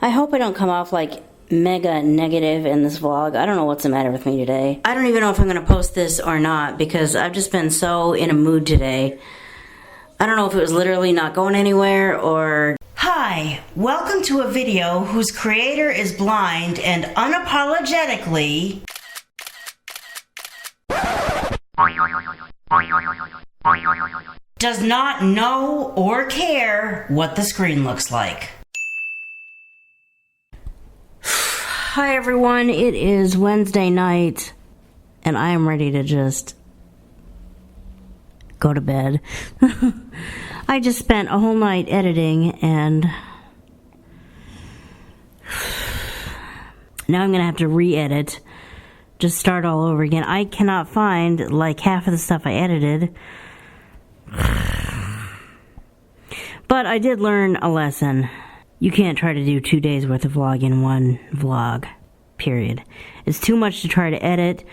I hope I don't come off like mega negative in this vlog. I don't know what's the matter with me today. I don't even know if I'm going to post this or not because I've just been so in a mood today. I don't know if it was literally not going anywhere or... Hi, welcome to a video whose creator is blind and unapologetically... does not know or care what the screen looks like. Hi everyone, it is Wednesday night and I am ready to just go to bed. I just spent a whole night editing and now I'm gonna have to re-edit, just start all over again. I cannot find like half of the stuff I edited. But I did learn a lesson. You can't try to do 2 days worth of vlog in one vlog, period. It's too much to try to edit.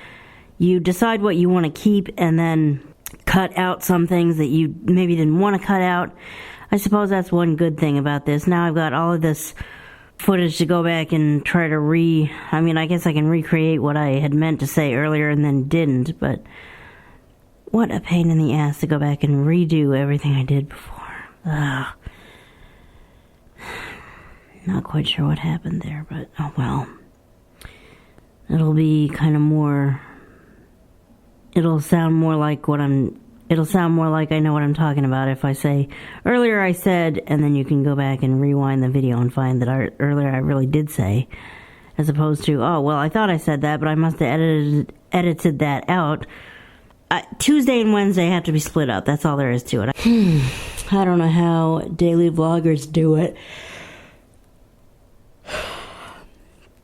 You decide what you want to keep and then cut out some things that you maybe didn't want to cut out. I suppose that's one good thing about this. Now I've got all of this footage to go back and try to I guess I can recreate what I had meant to say earlier and then didn't, but what a pain in the ass to go back and redo everything I did before. Ugh. Not quite sure what happened there, but oh well. It'll be kind of more... It'll sound more like I know what I'm talking about if I say, earlier I said, and then you can go back and rewind the video and find that earlier I really did say, as opposed to, oh, well, I thought I said that, but I must have edited that out. Tuesday and Wednesday have to be split up. That's all there is to it. I don't know how daily vloggers do it.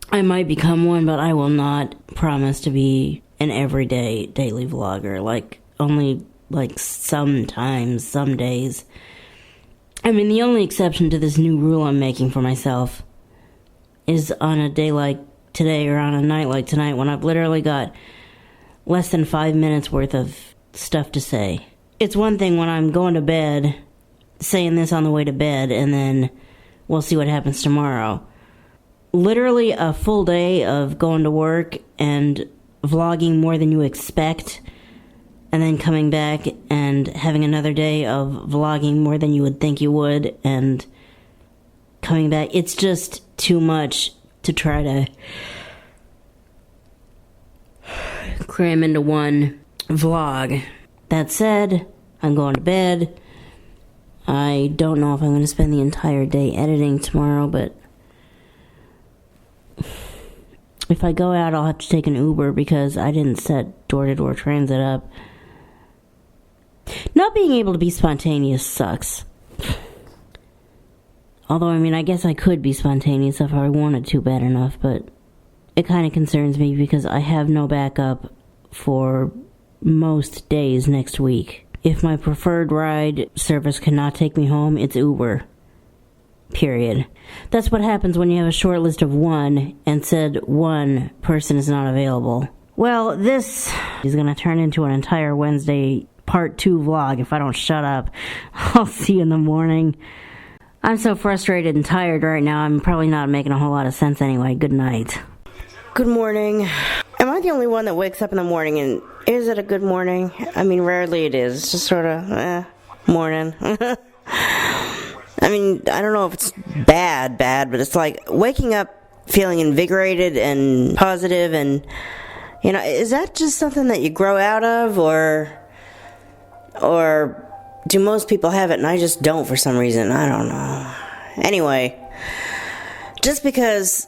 I might become one, but I will not promise to be an everyday daily vlogger. Only sometimes, some days. I mean, the only exception to this new rule I'm making for myself is on a day like today or on a night like tonight when I've literally got less than 5 minutes worth of stuff to say. It's one thing when I'm going to bed, saying this on the way to bed, and then we'll see what happens tomorrow. Literally a full day of going to work and vlogging more than you expect, and then coming back and having another day of vlogging more than you would think you would, and coming back. It's just too much to try to cram into one vlog. That said, I'm going to bed. I don't know if I'm going to spend the entire day editing tomorrow, but if I go out, I'll have to take an Uber because I didn't set door-to-door transit up. Not being able to be spontaneous sucks. Although, I guess I could be spontaneous if I wanted to bad enough, but it kind of concerns me because I have no backup for most days next week. If my preferred ride service cannot take me home, it's Uber. Period. That's what happens when you have a short list of one and said one person is not available. Well, this is going to turn into an entire Wednesday part 2 vlog if I don't shut up. I'll see you in the morning. I'm so frustrated and tired right now, I'm probably not making a whole lot of sense anyway. Good night. Good morning. Am I the only one that wakes up in the morning and is it a good morning? Rarely it is. It's just sort of, morning. I don't know if it's bad, but it's like waking up feeling invigorated and positive and, is that just something that you grow out of or do most people have it and I just don't for some reason? I don't know. Anyway, just because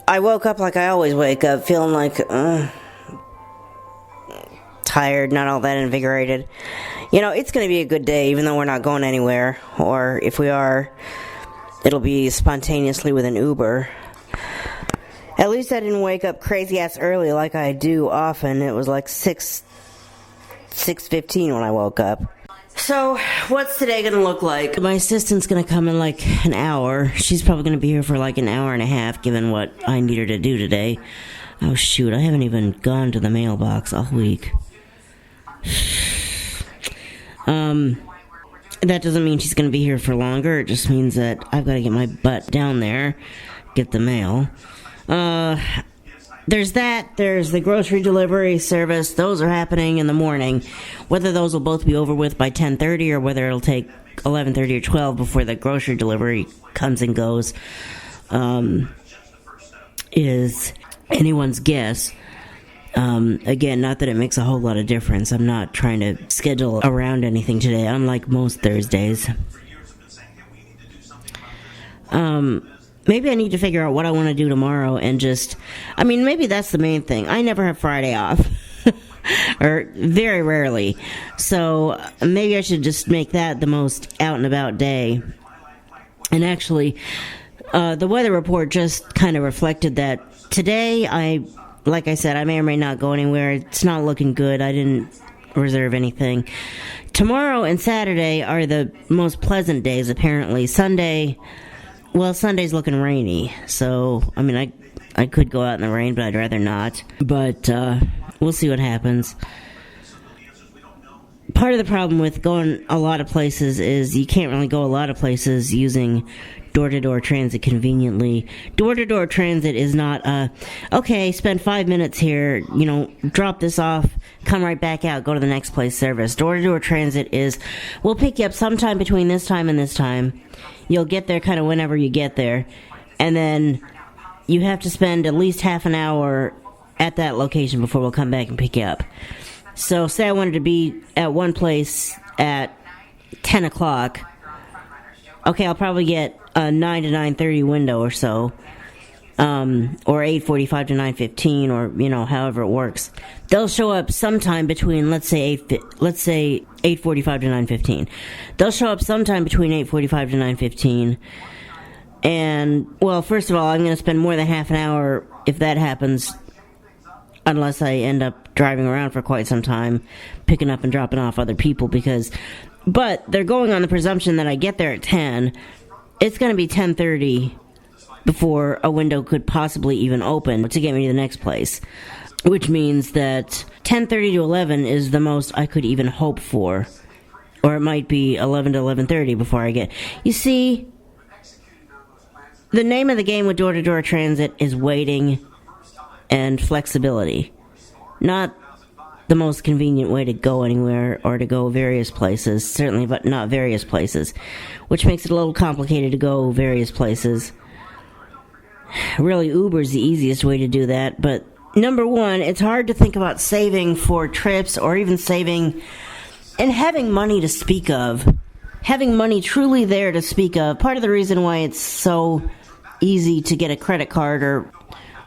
I woke up like I always wake up, feeling like tired, not all that invigorated. It's going to be a good day, even though we're not going anywhere. Or if we are, it'll be spontaneously with an Uber. At least I didn't wake up crazy-ass early like I do often. It was like 6:15 when I woke up. So, what's today going to look like? My assistant's going to come in like an hour. She's probably going to be here for like an hour and a half, given what I need her to do today. Oh, shoot, I haven't even gone to the mailbox all week. That doesn't mean she's going to be here for longer. It just means that I've got to get my butt down there, get the mail. There's that. There's the grocery delivery service. Those are happening in the morning. Whether those will both be over with by 10:30 or whether it'll take 11:30 or 12 before the grocery delivery comes and goes is anyone's guess. Again, not that it makes a whole lot of difference. I'm not trying to schedule around anything today, unlike most Thursdays. Maybe I need to figure out what I want to do tomorrow and maybe that's the main thing. I never have Friday off. Or very rarely. So maybe I should just make that the most out and about day. And actually, the weather report just kind of reflected that today, like I said, I may or may not go anywhere. It's not looking good. I didn't reserve anything. Tomorrow and Saturday are the most pleasant days, apparently. Sunday's looking rainy. So, I could go out in the rain, but I'd rather not. But, we'll see what happens. Part of the problem with going a lot of places is you can't really go a lot of places using door-to-door transit conveniently. Door-to-door transit is not okay, spend 5 minutes here, drop this off, come right back out, go to the next place service. Door-to-door transit is, we'll pick you up sometime between this time and this time. You'll get there kind of whenever you get there. And then you have to spend at least half an hour at that location before we'll come back and pick you up. So say I wanted to be at one place at 10 o'clock. Okay, I'll probably get a 9 to 9:30 window or so. Or 8:45 to 9:15, or, however it works. They'll show up sometime between, let's say 8:45 to 9:15. They'll show up sometime between 8:45 to 9:15. And, well, first of all, I'm going to spend more than half an hour if that happens, unless I end up driving around for quite some time, picking up and dropping off other people, but they're going on the presumption that I get there at 10. It's going to be 10:30 before a window could possibly even open to get me to the next place, which means that 10:30 to 11 is the most I could even hope for, or it might be 11 to 11:30 before I get. You see, the name of the game with door-to-door transit is waiting and flexibility, not the most convenient way to go anywhere or to go various places, certainly, but not various places, which makes it a little complicated to go various places. Really, Uber's the easiest way to do that, but number one, it's hard to think about saving for trips or even saving and having money to speak of. Having money truly there to speak of. Part of the reason why it's so easy to get a credit card or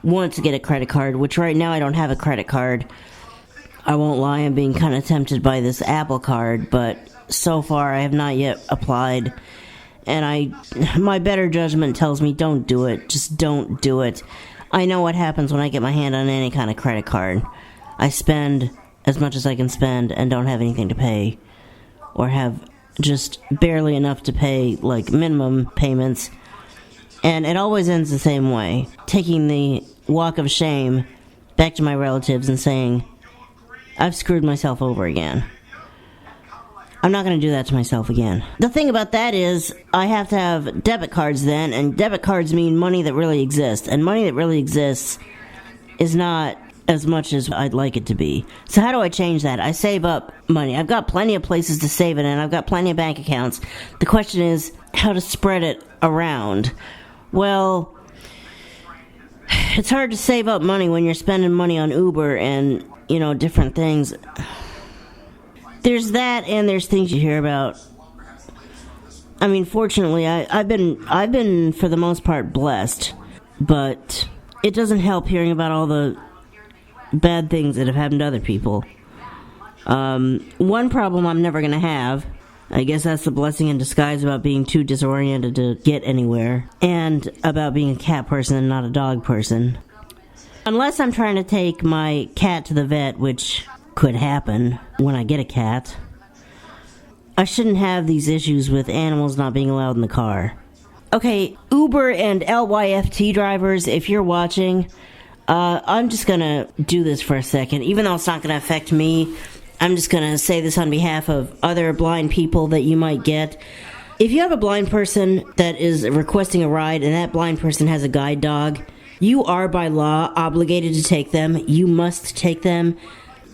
want to get a credit card, which right now I don't have a credit card. I won't lie, I'm being kind of tempted by this Apple card, but so far I have not yet applied. And my better judgment tells me don't do it. Just don't do it. I know what happens when I get my hand on any kind of credit card. I spend as much as I can spend and don't have anything to pay. Or have just barely enough to pay, like minimum payments. And it always ends the same way. Taking the walk of shame back to my relatives and saying, I've screwed myself over again. I'm not going to do that to myself again. The thing about that is, I have to have debit cards then, and debit cards mean money that really exists. And money that really exists is not as much as I'd like it to be. So how do I change that? I save up money. I've got plenty of places to save it in. I've got plenty of bank accounts. The question is how to spread it around. Well, it's hard to save up money when you're spending money on Uber and, different things. There's that, and there's things you hear about. Fortunately, I've been for the most part blessed, but it doesn't help hearing about all the bad things that have happened to other people. One problem I'm never going to have, I guess that's the blessing in disguise about being too disoriented to get anywhere, and about being a cat person and not a dog person. Unless I'm trying to take my cat to the vet, which could happen when I get a cat, I shouldn't have these issues with animals not being allowed in the car. Okay, Uber and LYFT drivers, if you're watching, I'm just going to do this for a second. Even though it's not going to affect me, I'm just going to say this on behalf of other blind people that you might get. If you have a blind person that is requesting a ride and that blind person has a guide dog, you are by law obligated to take them. You must take them.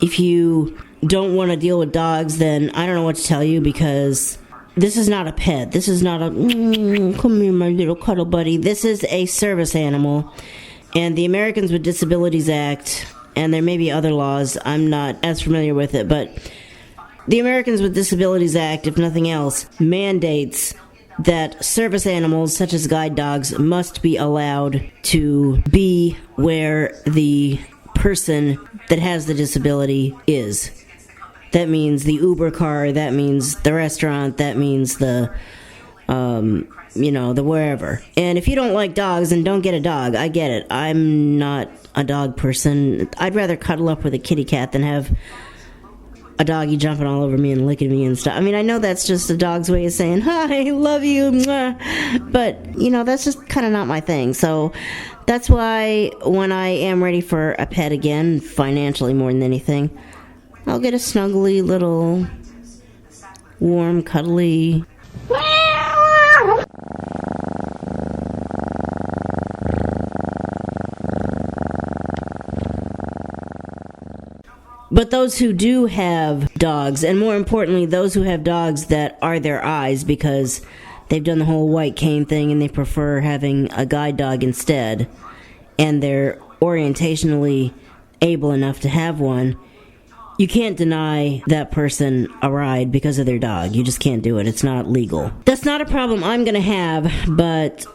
If you don't want to deal with dogs, then I don't know what to tell you, because this is not a pet. This is not a, come here, my little cuddle buddy. This is a service animal. And the Americans with Disabilities Act, and there may be other laws, I'm not as familiar with it, but the Americans with Disabilities Act, if nothing else, mandates that service animals such as guide dogs must be allowed to be where the person that has the disability is. That means the Uber car, that means the restaurant, that means the wherever. And if you don't like dogs, then don't get a dog. I get it. I'm not a dog person. I'd rather cuddle up with a kitty cat than have a doggy jumping all over me and licking me and stuff. I mean, I know that's just a dog's way of saying, hi, love you, mwah. But, that's just kind of not my thing. So that's why when I am ready for a pet again, financially more than anything, I'll get a snuggly little warm, cuddly... But those who do have dogs, and more importantly, those who have dogs that are their eyes because they've done the whole white cane thing and they prefer having a guide dog instead, and they're orientationally able enough to have one, you can't deny that person a ride because of their dog. You just can't do it. It's not legal. That's not a problem I'm going to have, but,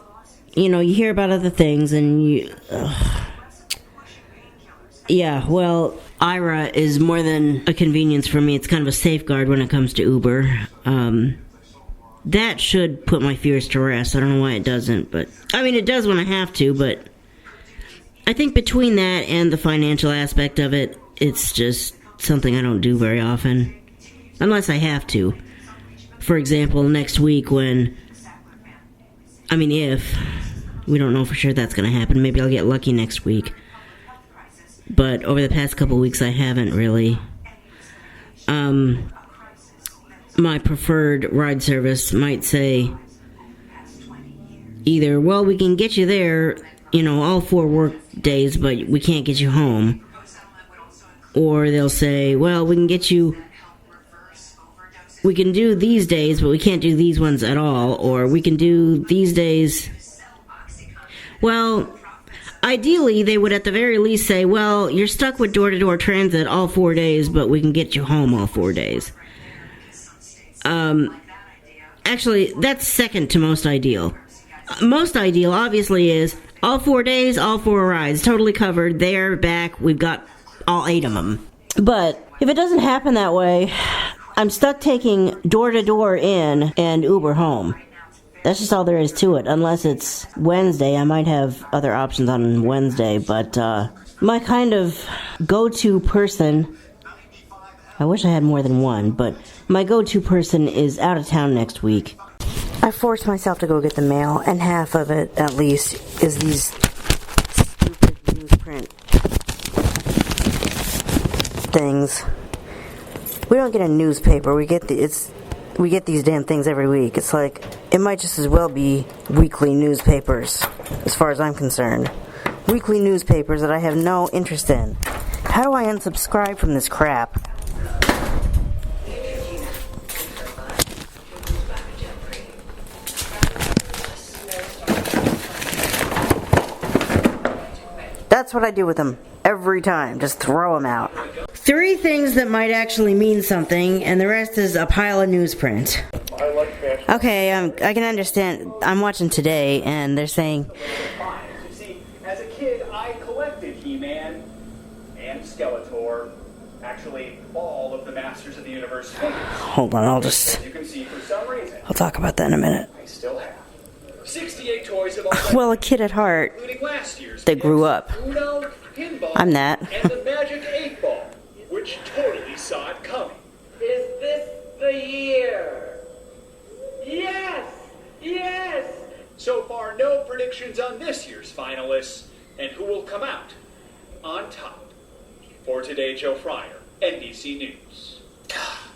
you hear about other things and you... Yeah, well, Ira is more than a convenience for me. It's kind of a safeguard when it comes to Uber. That should put my fears to rest. I don't know why it doesn't, but... I mean, it does when I have to, but... I think between that and the financial aspect of it, it's just something I don't do very often. Unless I have to. For example, next week when... if... We don't know for sure that's going to happen. Maybe I'll get lucky next week. But over the past couple weeks, I haven't really. My preferred ride service might say either, well, we can get you there, all 4 work days, but we can't get you home. Or they'll say, well, we can do these days, but we can't do these ones at all. Or we can do these days. Well... Ideally, they would at the very least say, well, you're stuck with door-to-door transit all 4 days, but we can get you home all 4 days. Actually, that's second to most ideal. Most ideal, obviously, is all 4 days, all 4 rides, totally covered, there, back, we've got all 8 of them. But if it doesn't happen that way, I'm stuck taking door-to-door in and Uber home. That's just all there is to it. Unless it's Wednesday, I might have other options on Wednesday, but my kind of go-to person, I wish I had more than one, but my go-to person is out of town next week. I forced myself to go get the mail, and half of it, at least, is these stupid newsprint things. We don't get a newspaper, we get these damn things every week. It's like, it might just as well be weekly newspapers, as far as I'm concerned. Weekly newspapers that I have no interest in. How do I unsubscribe from this crap? That's what I do with them every time. Just throw them out. 3 things that might actually mean something, and the rest is a pile of newsprint. Okay, I can understand. I'm watching Today, and they're saying... See, as a kid, I collected He-Man and Skeletor. Actually, all of the Masters of the Universe figures. Hold on, As you can see, for some reason, I'll talk about that in a minute. I still have 68 toys of all Well, a kid at heart including last year's that grew up. Uno, Pinball, I'm that. and the Magic 8 Ball, which totally saw it coming. Is this the year? Yes! Yes! So far, no predictions on this year's finalists, and who will come out on top. For Today, Joe Fryer, NBC News.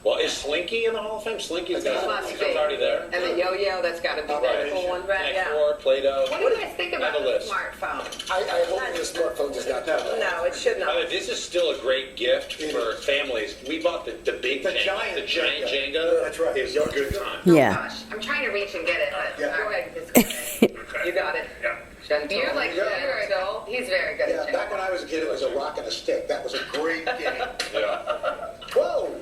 Well, is Slinky in the Hall of Fame? Slinky's Must be. already there. And the yo-yo, that's got to be that cool one, right? Connect Four, Play-Doh. What do you guys think about Have a the list. smartphone? I hope your smartphone does not do that. No, it should By not. the way, this is still a great gift for families. We bought the big Jenga. The giant Jenga. That's right. It's a good time. Yeah. Gosh, I'm trying to reach and get it, but Yeah. go ahead. Just go ahead. You got it. Yeah. You're like gentle. He's very good Yeah, at back when gentle. I was a kid, it was a rock and a stick. That was a great game. Yeah. Whoa!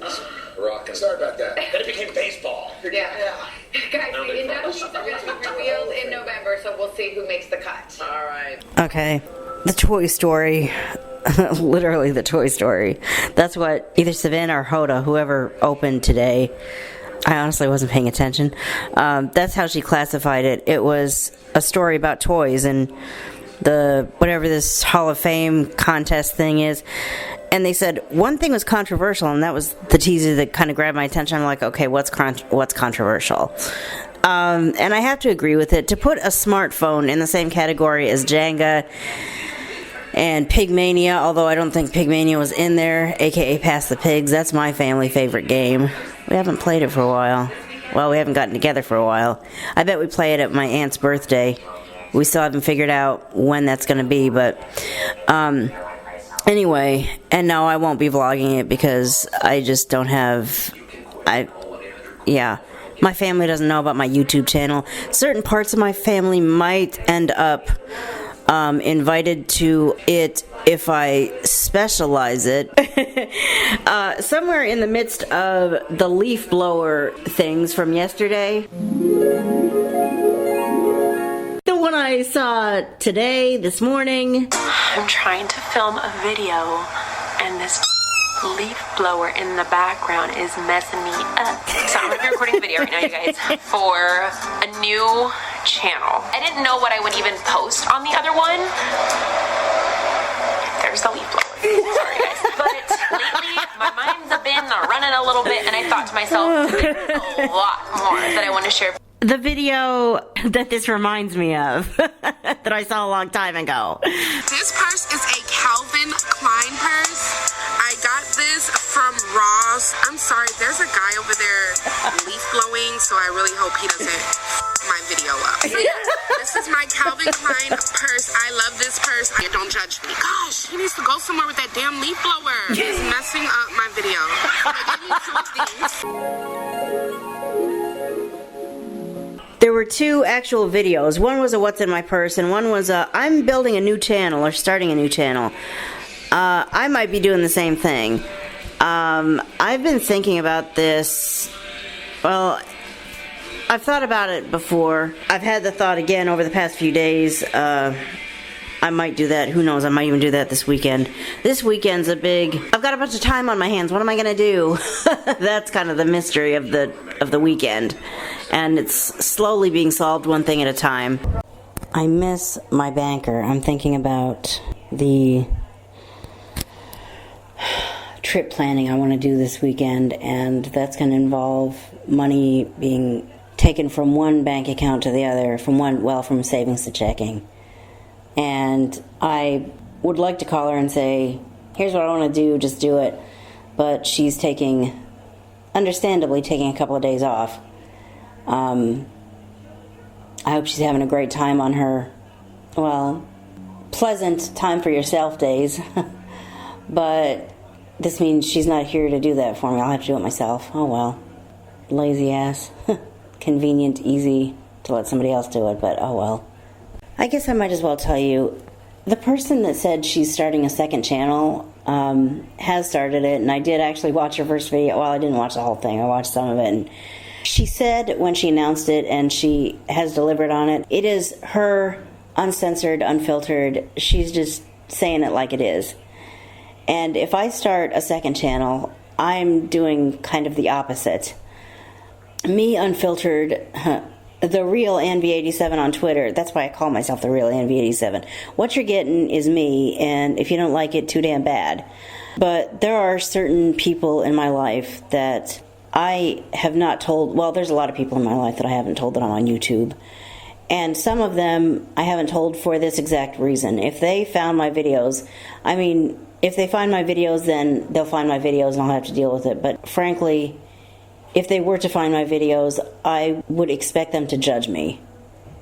Rockin'. Sorry about that. Then it became baseball. Yeah. Guys, the inductees are going to be revealed in November, so we'll see who makes the cut. All right. Okay. The Toy Story. Literally the Toy Story. That's what either Savannah or Hoda, whoever opened today, I honestly wasn't paying attention. That's how she classified it. It was a story about toys and the whatever this Hall of Fame contest thing is. And they said one thing was controversial, and that was the teaser that kind of grabbed my attention. I'm like, okay, what's controversial? And I have to agree with it. To put a smartphone in the same category as Jenga and Pigmania, although I don't think Pigmania was in there, aka Pass the Pigs, that's my family favorite game. We haven't played it for a while. Well, we haven't gotten together for a while. I bet we play it at my aunt's birthday. We still haven't figured out when that's going to be, but anyway, and no, I won't be vlogging it because I just don't have, my family doesn't know about my YouTube channel. Certain parts of my family might end up invited to it if I specialize it. Somewhere in the midst of the leaf blower things from yesterday, the one I saw today, this morning. I'm trying to film a video and this leaf blower in the background is messing me up. So I'm going to be recording a video right now, you guys, for a new channel. I didn't know what I would even post on the other one. There's the leaf blower. Sorry, guys. But lately, my mind's been running a little bit, and I thought to myself, there's a lot more that I want to share. The video that this reminds me of that I saw a long time ago. This purse is a Calvin Klein purse. I got this from Ross. I'm sorry, there's a guy over there leaf blowing, so I really hope he doesn't my video up. So yeah, this is my Calvin Klein purse. I love this purse. Don't judge me. Gosh, he needs to go somewhere with that damn leaf blower. He's messing up my video. They gave me two of these. There were two actual videos. One was a what's in my purse, and one was a I'm building a new channel or starting a new channel. I might be doing the same thing. I've been thinking about this. Well, I've thought about it before. I've had the thought again over the past few days. I might do that. Who knows? I might even do that this weekend. This weekend's a big... I've got a bunch of time on my hands. What am I going to do? That's kind of the mystery of the weekend. And it's slowly being solved one thing at a time. I miss my banker. I'm thinking about the trip planning I want to do this weekend, and that's going to involve money being taken from one bank account to the other, from savings to checking. And I would like to call her and say, here's what I want to do, just do it. But she's understandably taking a couple of days off. I hope she's having a great time on her, pleasant time for yourself days. But this means she's not here to do that for me. I'll have to do it myself. Oh well. Lazy ass. Convenient, easy to let somebody else do it, but oh well. I guess I might as well tell you, the person that said she's starting a second channel has started it, and I did actually watch her first video. Well, I didn't watch the whole thing. I watched some of it, and she said when she announced it, and she has delivered on it, it is her uncensored, unfiltered. She's just saying it like it is. And if I start a second channel, I'm doing kind of the opposite. Me unfiltered, the real NV87 on Twitter. That's why I call myself the real NV87. What you're getting is me, and if you don't like it, too damn bad. But there are certain people in my life that I have not told. Well, there's a lot of people in my life that I haven't told that I'm on YouTube. And some of them I haven't told for this exact reason. If they found my videos, if they find my videos, then they'll find my videos and I'll have to deal with it. But frankly, if they were to find my videos, I would expect them to judge me.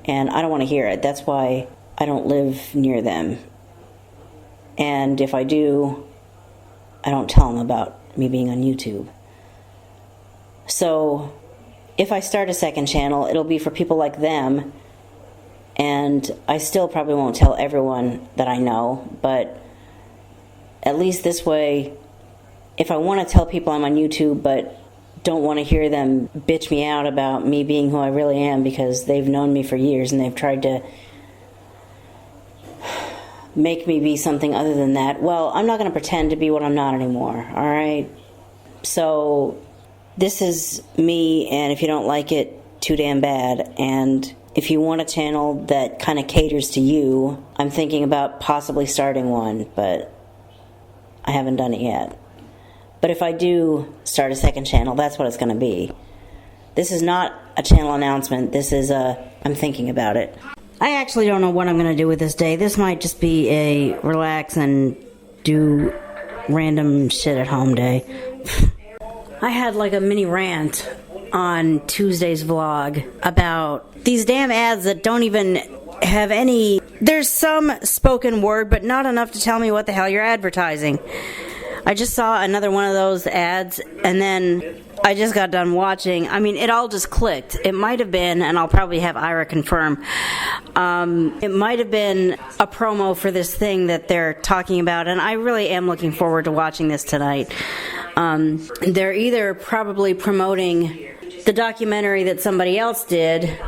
And I don't want to hear it. That's why I don't live near them. And if I do, I don't tell them about me being on YouTube. So if I start a second channel, it'll be for people like them. And I still probably won't tell everyone that I know. But at least this way, if I want to tell people I'm on YouTube, but don't want to hear them bitch me out about me being who I really am because they've known me for years and they've tried to make me be something other than that, well, I'm not going to pretend to be what I'm not anymore, all right? So this is me, and if you don't like it, too damn bad. And if you want a channel that kind of caters to you, I'm thinking about possibly starting one, but I haven't done it yet. But if I do start a second channel, that's what it's going to be. This is not a channel announcement. This is I'm thinking about it. I actually don't know what I'm going to do with this day. This might just be a relax and do random shit at home day. I had like a mini rant on Tuesday's vlog about these damn ads that don't even have any... There's some spoken word, but not enough to tell me what the hell you're advertising. I just saw another one of those ads, and then I just got done watching. I mean, it all just clicked. It might have been, and I'll probably have Ira confirm, it might have been a promo for this thing that they're talking about, and I really am looking forward to watching this tonight. They're either probably promoting the documentary that somebody else did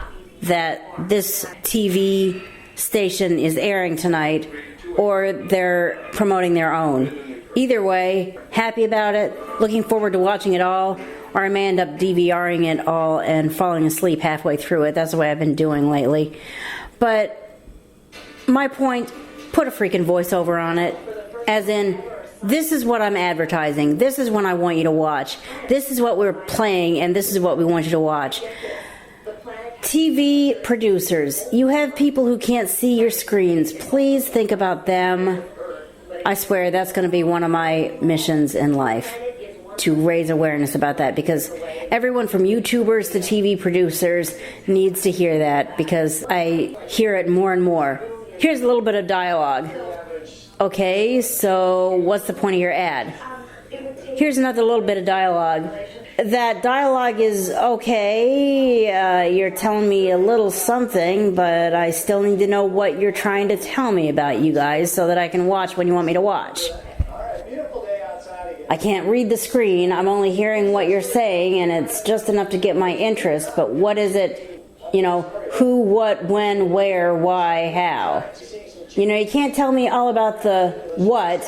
that this TV station is airing tonight, or they're promoting their own. Either way, happy about it, looking forward to watching it all, or I may end up DVRing it all and falling asleep halfway through it. That's the way I've been doing lately. But my point, put a freaking voiceover on it, as in, this is what I'm advertising, this is what I want you to watch, this is what we're playing, and this is what we want you to watch. TV producers, you have people who can't see your screens. Please think about them. I swear that's going to be one of my missions in life, to raise awareness about that, because everyone from YouTubers to TV producers needs to hear that, because I hear it more and more. Here's a little bit of dialogue. Okay, so what's the point of your ad? Here's another little bit of dialogue. That dialogue is okay, you're telling me a little something, but I still need to know what you're trying to tell me about you guys so that I can watch when you want me to watch. I can't read the screen, I'm only hearing what you're saying, and it's just enough to get my interest, but what is it, you know, who, what, when, where, why, how? You know, you can't tell me all about the what.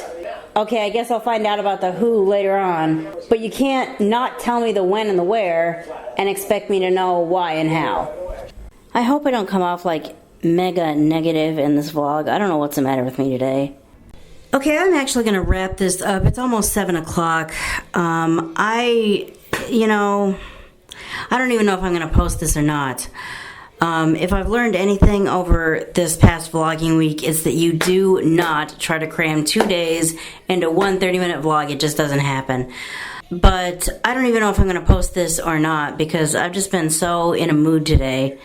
Okay, I guess I'll find out about the who later on. But you can't not tell me the when and the where and expect me to know why and how. I hope I don't come off like mega negative in this vlog. I don't know what's the matter with me today. Okay, I'm actually going to wrap this up. It's almost 7 o'clock. I don't even know if I'm going to post this or not. If I've learned anything over this past vlogging week, it's that you do not try to cram 2 days into one 30-minute vlog. It just doesn't happen. But I don't even know if I'm going to post this or not, because I've just been so in a mood today.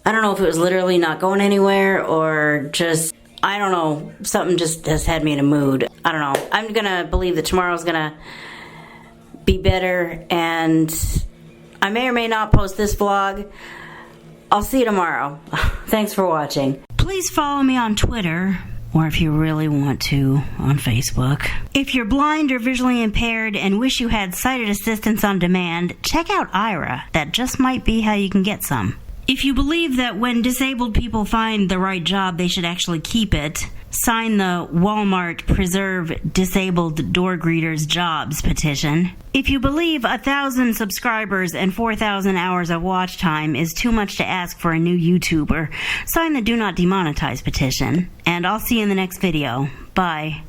I don't know if it was literally not going anywhere or just, I don't know, something just has had me in a mood. I don't know. I'm going to believe that tomorrow's going to be better, and I may or may not post this vlog. I'll see you tomorrow. Thanks for watching. Please follow me on Twitter, or if you really want to, on Facebook. If you're blind or visually impaired and wish you had sighted assistance on demand, check out Ira. That just might be how you can get some. If you believe that when disabled people find the right job, they should actually keep it, sign the Walmart Preserve Disabled Door Greeters Jobs petition. If you believe 1,000 subscribers and 4,000 hours of watch time is too much to ask for a new YouTuber, sign the Do Not Demonetize petition. And I'll see you in the next video. Bye.